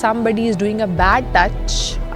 somebody is doing a bad touch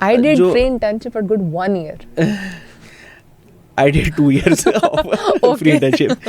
I did free internship for good 1 year. I did 2 years of free internship.